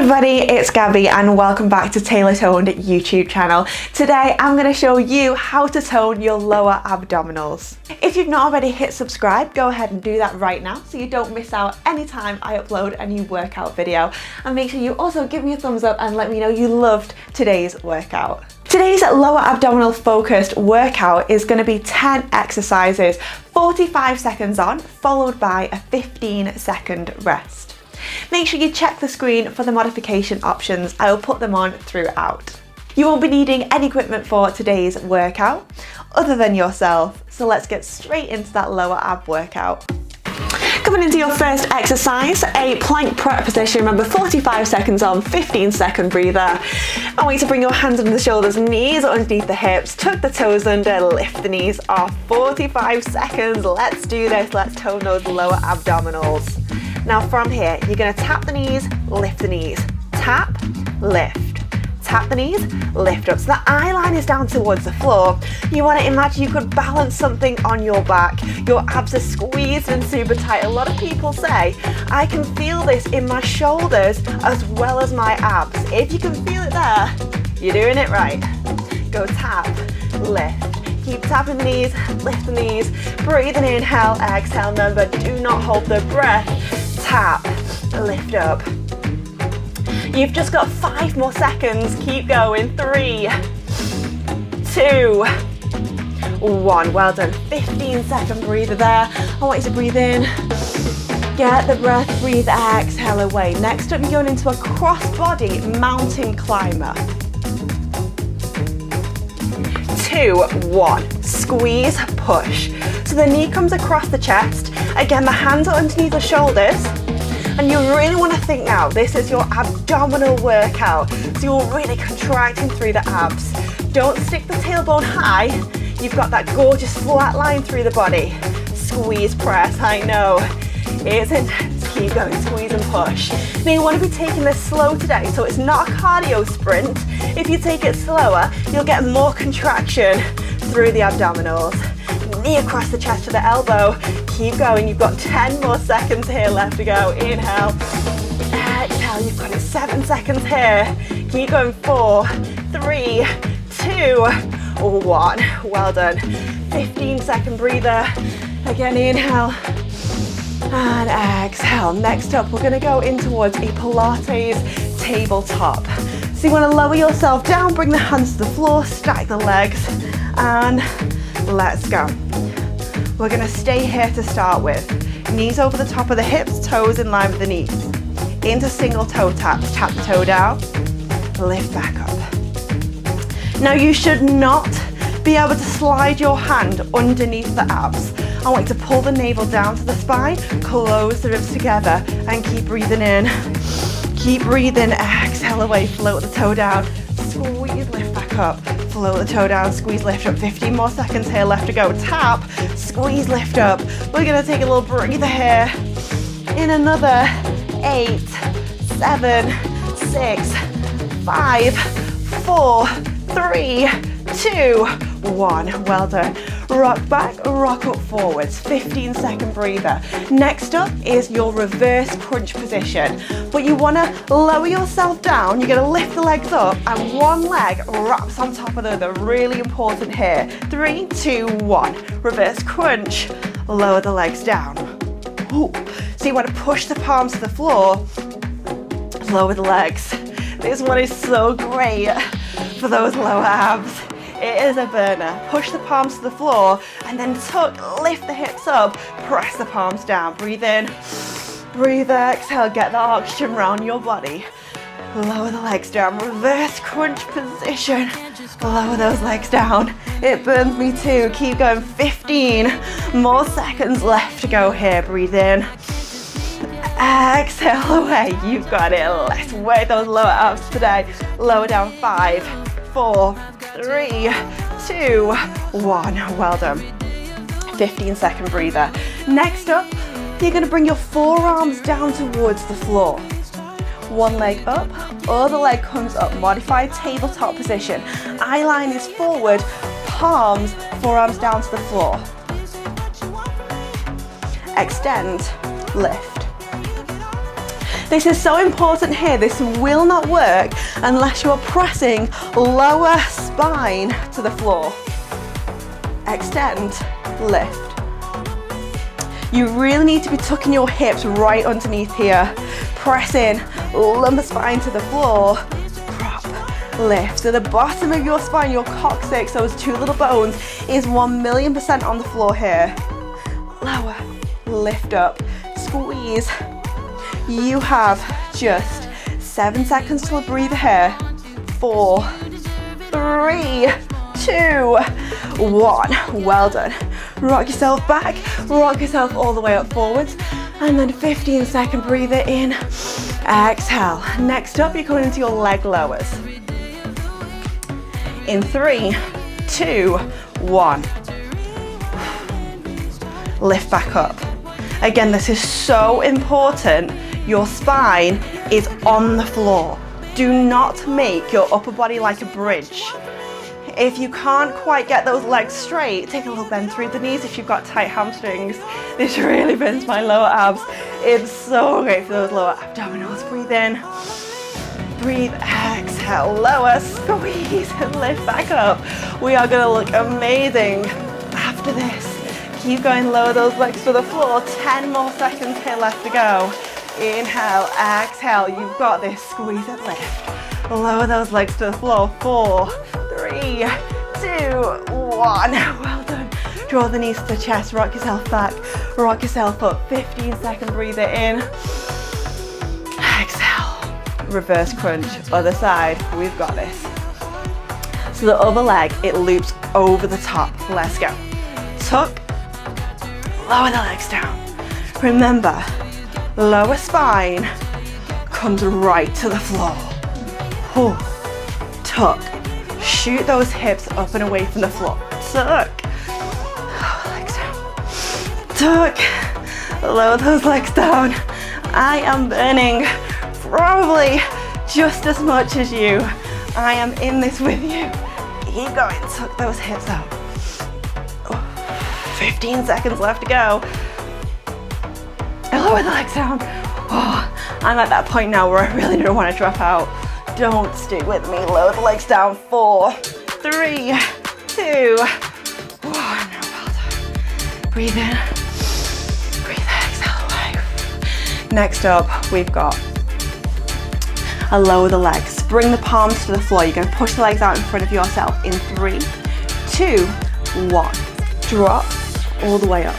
everybody, it's Gabby and welcome back to TaylorToned YouTube channel. Today I'm going to show you how to tone your lower abdominals. If you've not already hit subscribe, go ahead and do that right now so you don't miss out anytime I upload a new workout video. And make sure you also give me a thumbs up and let me know you loved today's workout. Today's lower abdominal focused workout is going to be 10 exercises, 45 seconds on, followed by a 15-second rest. Make sure you check the screen for the modification options. I will put them on throughout. You won't be needing any equipment for today's workout other than yourself. So let's get straight into that lower ab workout. Coming into your first exercise, a plank prep position. Remember, 45 seconds on, 15-second breather. I want you to bring your hands under the shoulders, knees underneath the hips, tuck the toes under, lift the knees off. 45 seconds, let's do this. Let's tone those lower abdominals. Now from here, you're going to tap the knees, lift the knees, tap, lift. Tap the knees, lift up. So the eye line is down towards the floor. You want to imagine you could balance something on your back. Your abs are squeezed and super tight. A lot of people say, I can feel this in my shoulders as well as my abs. If you can feel it there, you're doing it right. Go tap, lift. Keep tapping the knees, lift the knees. Breathe in, inhale, exhale. Remember, do not hold the breath. Tap, lift up. You've just got 5 more seconds. Keep going. 3, 2, 1. Well done. 15-second breather there. I want you to breathe in. Get the breath, breathe, exhale away. Next up, you're going into a cross-body mountain climber. 2, 1. Squeeze, push. So the knee comes across the chest. Again, the hands are underneath the shoulders. And you really want to think now, this is your abdominal workout. So you're really contracting through the abs. Don't stick the tailbone high. You've got that gorgeous flat line through the body. Squeeze, press, I know. It's intense. Keep going, squeeze and push. Now you want to be taking this slow today, so it's not a cardio sprint. If you take it slower, you'll get more contraction through the abdominals. Knee across the chest to the elbow. Keep going. You've got 10 more seconds here left to go. Inhale, exhale. You've got it. 7 seconds here. Keep going. 4, 3, 2, 1. Well done. 15-second breather. Again, inhale and exhale. Next up, we're going to go in towards a Pilates tabletop. So you want to lower yourself down, bring the hands to the floor, stack the legs, and let's go. We're going to stay here to start with. Knees over the top of the hips, toes in line with the knees. Into single toe taps. Tap the toe down, lift back up. Now you should not be able to slide your hand underneath the abs. I want you to pull the navel down to the spine, close the ribs together, and keep breathing in. Keep breathing, exhale away, float the toe down, squeeze, lift back up. Float the toe down, squeeze, lift up. 15 more seconds here left to go. Tap, squeeze, lift up. We're going to take a little breather here. In another 8, 7, 6, 5, 4, 3, 2, 1. Well done. Rock back, rock up forwards. 15-second breather. Next up is your reverse crunch position. But you want to lower yourself down. You're going to lift the legs up and one leg wraps on top of the other. Really important here. 3, 2, 1. Reverse crunch. Lower the legs down. Ooh. So you want to push the palms to the floor. Lower the legs. This one is so great for those lower abs. It is a burner. Push the palms to the floor and then tuck, lift the hips up, press the palms down. Breathe in, breathe, exhale, get the oxygen around your body. Lower the legs down, reverse crunch position. Lower those legs down. It burns me too. Keep going. 15 more seconds left to go here. Breathe in, exhale away. You've got it. Let's work those lower abs today. Lower down. 5, 4, 3, 2, 1. Well done. 15-second breather. Next up, you're going to bring your forearms down towards the floor. One leg up, other leg comes up. Modified tabletop position. Eye line is forward, palms, forearms down to the floor. Extend, lift. This is so important here. This will not work unless you are pressing lower spine to the floor. Extend, lift. You really need to be tucking your hips right underneath here. Press in, lumbar spine to the floor, prop, lift. So the bottom of your spine, your coccyx, those two little bones, is 1,000,000% on the floor here. Lower, lift up, squeeze. You have just 7 seconds to breathe here. 4, 3, 2, 1. Well done. Rock yourself back, rock yourself all the way up forwards, and then 15-second breather in. Exhale. Next up, you're coming into your leg lowers. In 3, 2, 1. Lift back up. Again, this is so important. Your spine is on the floor. Do not make your upper body like a bridge. If you can't quite get those legs straight, take a little bend through the knees if you've got tight hamstrings. This really bends my lower abs. It's so great for those lower abdominals. Breathe in, breathe, exhale, lower, squeeze, and lift back up. We are gonna look amazing after this. Keep going, lower those legs to the floor. 10 more seconds here left to go. Inhale, exhale, you've got this, squeeze and lift. Lower those legs to the floor. 4, 3, 2, 1. Well done. Draw the knees to the chest, rock yourself back, rock yourself up. 15-second breather in. Exhale. Reverse crunch, other side. We've got this. So the other leg, it loops over the top. Let's go. Tuck, lower the legs down. Remember, lower spine comes right to the floor. Pull, tuck. Shoot those hips up and away from the floor. Tuck. Legs down. Tuck. Lower those legs down. I am burning probably just as much as you. I am in this with you. Keep going. Tuck those hips out. 15 seconds left to go. Lower the legs down. Oh, I'm at that point now where I really don't want to drop out. Don't stick with me. Lower the legs down. 4, 3, 2, 1. Well done. Breathe in. Breathe, exhale away. Next up, we've got a lower the legs. Bring the palms to the floor. You're going to push the legs out in front of yourself in 3, 2, 1. Drop all the way up.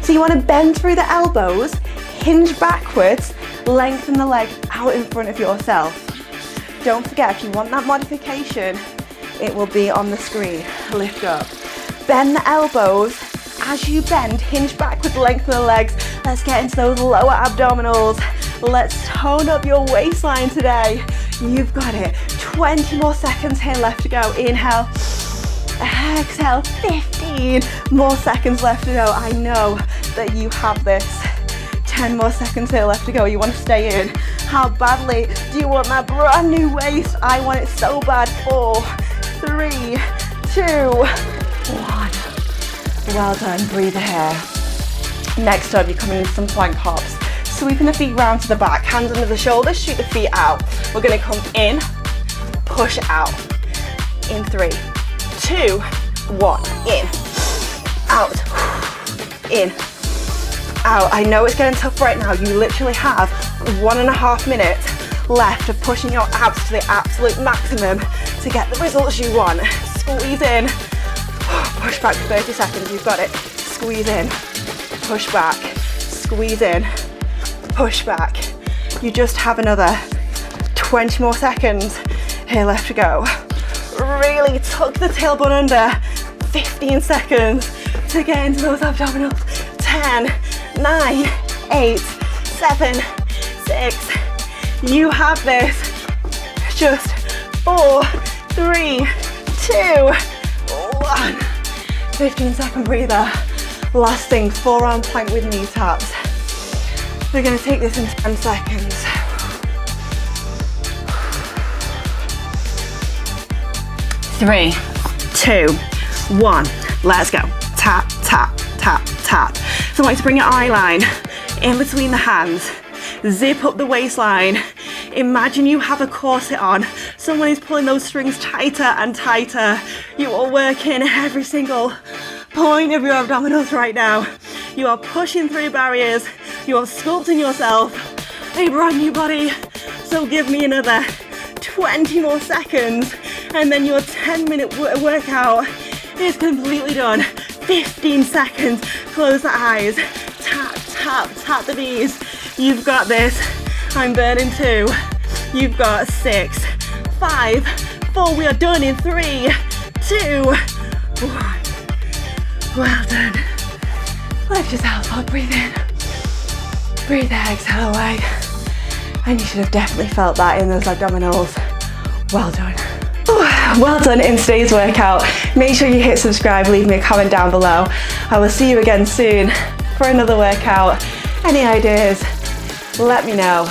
So you want to bend through the elbows, hinge backwards, lengthen the leg out in front of yourself. Don't forget, if you want that modification, it will be on the screen. Lift up. Bend the elbows. As you bend, hinge backwards, lengthen the legs. Let's get into those lower abdominals. Let's tone up your waistline today. You've got it. 20 more seconds here left to go. Inhale. Exhale. 15 more seconds left to go. I know that you have this. 10 more seconds here left to go. You want to stay in. How badly do you want that brand new waist? I want it so bad. 4, 3, 2, 1. Well done. Breathe here. Next up, you're coming into some plank hops. Sweeping the feet round to the back. Hands under the shoulders. Shoot the feet out. We're going to come in. Push out. In 3, 2, 1. In. Out. In. Out. I know it's getting tough right now. You literally have 1.5 minutes left of pushing your abs to the absolute maximum to get the results you want. Squeeze in. Push back for 30 seconds. You've got it. Squeeze in. Push back. Squeeze in. Push back. You just have another 20 more seconds here left to go. Really tuck the tailbone under. 15 seconds to get into those abdominals. 10, 9, 8, 7, 6. You have this. Just 4, 3, 2, 1. 15-second breather. Last thing, forearm plank with knee taps. We're going to take this in 10 seconds. Three, 2, 1. Let's go. Tap, tap, tap, tap. So I want you to bring your eye line in between the hands. Zip up the waistline. Imagine you have a corset on. Someone is pulling those strings tighter and tighter. You are working every single point of your abdominals right now. You are pushing through barriers. You are sculpting yourself a brand new body. So give me another 20 more seconds and then your 10-minute workout is completely done. 15 seconds, close the eyes, tap, tap, tap the knees. You've got this. I'm burning 2. You've got 6, 5, 4. We are done in 3, 2, 1. Well done. Lift yourself up, breathe in. Breathe out, exhale away. And you should have definitely felt that in those abdominals. Well done. Well done in today's workout. Make sure you hit subscribe, leave me a comment down below. I will see you again soon for another workout. Any ideas? Let me know.